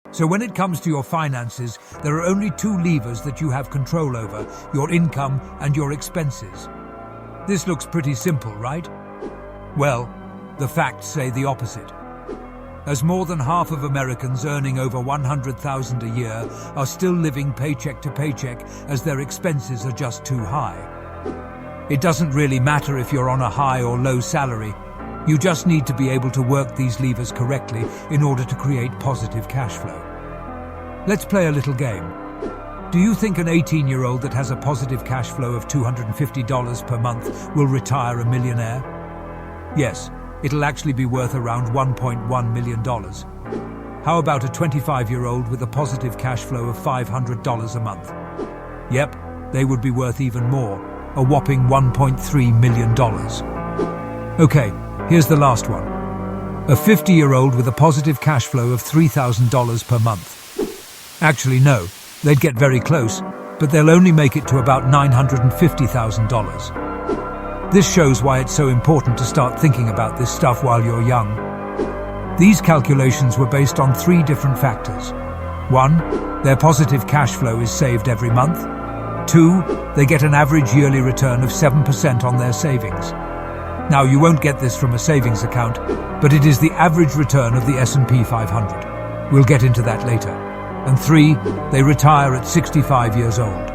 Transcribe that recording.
So when it comes to your finances, there are only two levers that you have control over: your income and your expenses. This looks pretty simple, right? Well, the facts say the opposite. As more than half of Americans earning over $100,000 a year are still living paycheck to paycheck as their expenses are just too high. It doesn't really matter if you're on a high or low salary. You just need to be able to work these levers correctly in order to create positive cash flow. Let's play a little game. Do you think an 18-year-old that has a positive cash flow of $250 per month will retire a millionaire? Yes, it'll actually be worth around $1.1 million. How about a 25-year-old with a positive cash flow of $500 a month? Yep, they would be worth even more, a whopping $1.3 million. Okay, here's the last one. A 50-year-old with a positive cash flow of $3,000 per month. Actually, no, they'd get very close, but they'll only make it to about $950,000. This shows why it's so important to start thinking about this stuff while you're young. These calculations were based on 3 different factors. 1, their positive cash flow is saved every month. 2, they get an average yearly return of 7% on their savings. Now, you won't get this from a savings account, but it is the average return of the S&P 500. We'll get into that later. And 3, they retire at 65 years old.